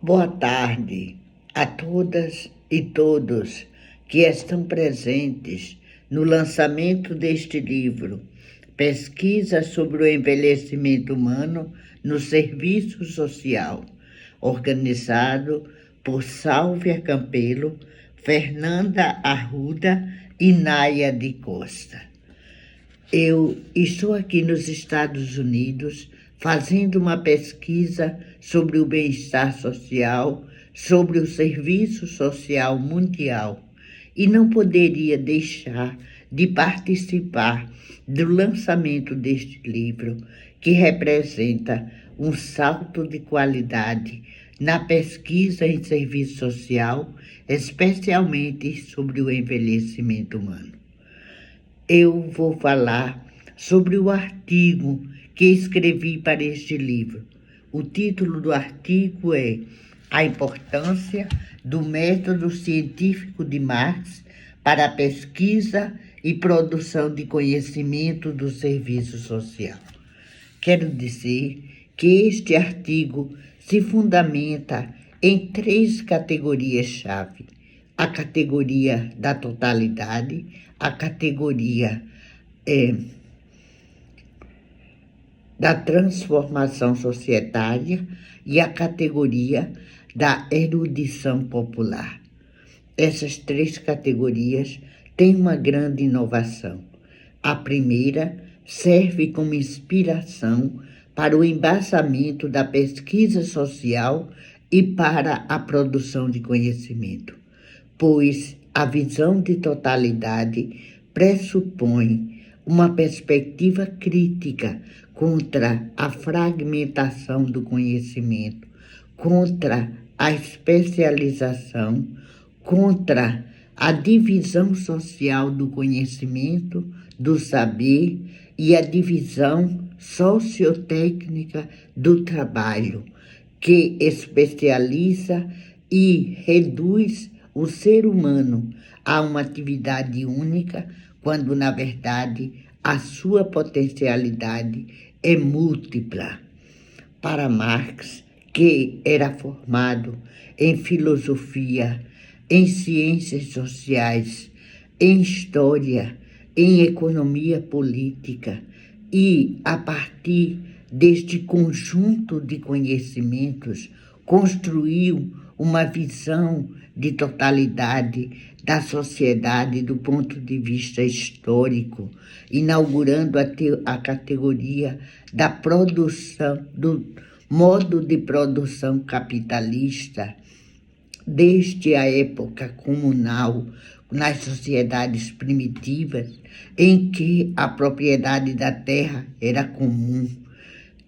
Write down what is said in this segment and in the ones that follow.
Boa tarde a todas e todos que estão presentes no lançamento deste livro, Pesquisa sobre o Envelhecimento Humano no Serviço Social, organizado por Sálvia Campelo, Fernanda Arruda e Náia de Costa. Eu estou aqui nos Estados Unidos fazendo uma pesquisa sobre o bem-estar social, sobre o serviço social mundial, e não poderia deixar de participar do lançamento deste livro, que representa um salto de qualidade na pesquisa em serviço social, especialmente sobre o envelhecimento humano. Eu vou falar sobre o artigo que escrevi para este livro. O título do artigo é A Importância do Método Científico de Marx para a Pesquisa e Produção de Conhecimento do Serviço Social. Quero dizer que este artigo se fundamenta em 3 categorias-chave: a categoria da totalidade, a categoria da transformação societária e a categoria da erudição popular. Essas 3 categorias têm uma grande inovação. A primeira serve como inspiração para o embasamento da pesquisa social e para a produção de conhecimento, pois a visão de totalidade pressupõe uma perspectiva crítica contra a fragmentação do conhecimento, contra a especialização, contra a divisão social do conhecimento, do saber e a divisão sociotécnica do trabalho, que especializa e reduz o ser humano a uma atividade única, quando, na verdade, a sua potencialidade é múltipla. Para Marx, que era formado em filosofia, em ciências sociais, em história, em economia política, e, a partir deste conjunto de conhecimentos, construiu uma visão de totalidade da sociedade do ponto de vista histórico, inaugurando a categoria da produção, do modo de produção capitalista, desde a época comunal, nas sociedades primitivas, em que a propriedade da terra era comum,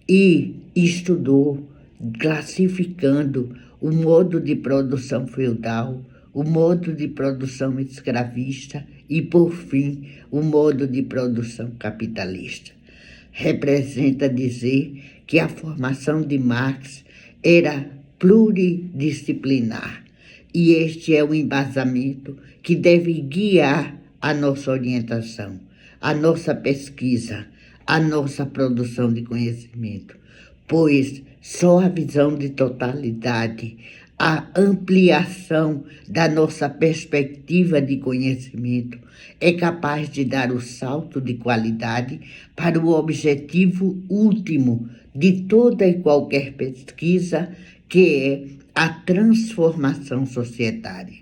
e estudou, classificando o modo de produção feudal, o modo de produção escravista e, por fim, o modo de produção capitalista. Representa dizer que a formação de Marx era pluridisciplinar, e este é o embasamento que deve guiar a nossa orientação, a nossa pesquisa, a nossa produção de conhecimento, pois só a visão de totalidade, a ampliação da nossa perspectiva de conhecimento é capaz de dar o salto de qualidade para o objetivo último de toda e qualquer pesquisa, que é a transformação societária.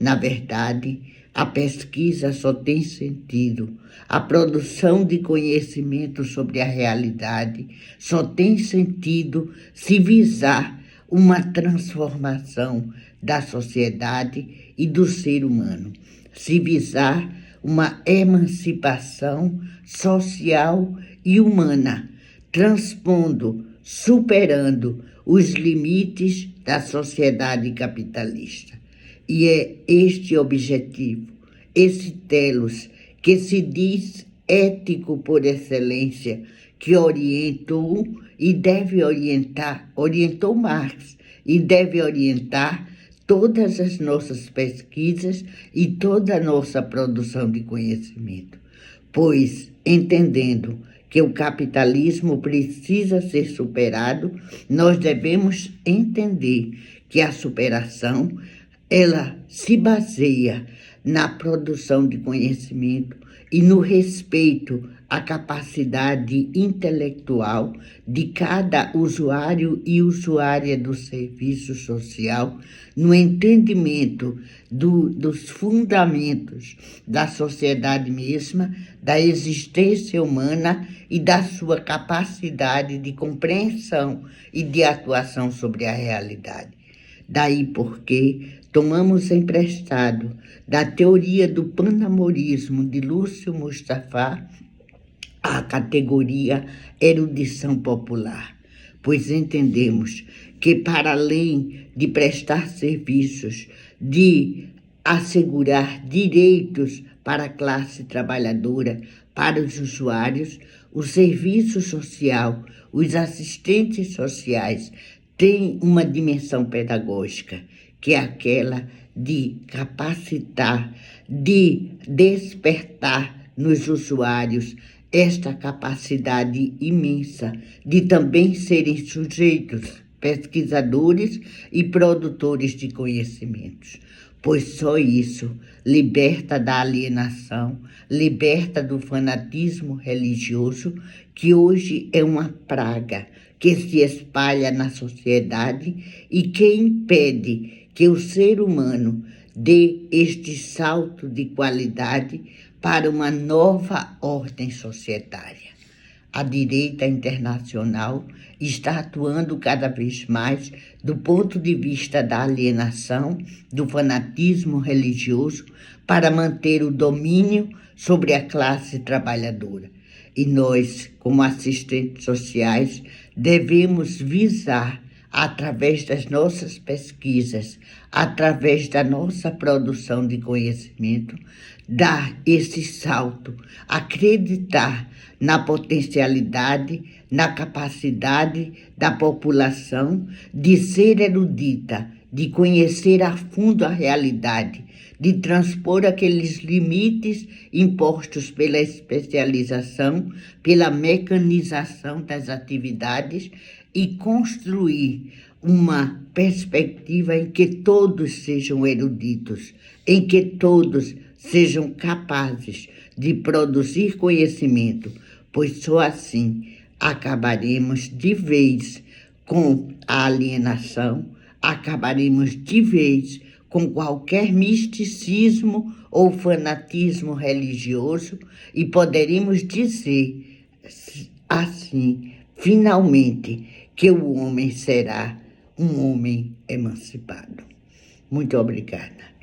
Na verdade, a pesquisa só tem sentido, a produção de conhecimento sobre a realidade só tem sentido se visar uma transformação da sociedade e do ser humano, se visar uma emancipação social e humana, transpondo, superando os limites da sociedade capitalista. E é este objetivo, esse telos, que se diz ético por excelência, que orientou e deve orientar, orientou Marx e deve orientar todas as nossas pesquisas e toda a nossa produção de conhecimento. Pois, entendendo que o capitalismo precisa ser superado, nós devemos entender que a superação ela se baseia na produção de conhecimento e no respeito à capacidade intelectual de cada usuário e usuária do serviço social, no entendimento dos fundamentos da sociedade mesma, da existência humana e da sua capacidade de compreensão e de atuação sobre a realidade. Daí porque tomamos emprestado da teoria do panamorismo de Lúcio Mustafa a categoria erudição popular, pois entendemos que, para além de prestar serviços, de assegurar direitos para a classe trabalhadora, para os usuários, o serviço social, os assistentes sociais têm uma dimensão pedagógica, que é aquela de capacitar, de despertar nos usuários esta capacidade imensa de também serem sujeitos, pesquisadores e produtores de conhecimentos, pois só isso liberta da alienação, liberta do fanatismo religioso, que hoje é uma praga que se espalha na sociedade e que impede que o ser humano dê este salto de qualidade para uma nova ordem societária. A direita internacional está atuando cada vez mais do ponto de vista da alienação, do fanatismo religioso, para manter o domínio sobre a classe trabalhadora. E nós, como assistentes sociais, devemos visar, através das nossas pesquisas, através da nossa produção de conhecimento, dar esse salto, acreditar na potencialidade, na capacidade da população de ser erudita, de conhecer a fundo a realidade, de transpor aqueles limites impostos pela especialização, pela mecanização das atividades e construir uma perspectiva em que todos sejam eruditos, em que todos sejam capazes de produzir conhecimento, pois só assim acabaremos de vez com a alienação, acabaremos de vez com qualquer misticismo ou fanatismo religioso e poderemos dizer assim, finalmente, que o homem será um homem emancipado. Muito obrigada.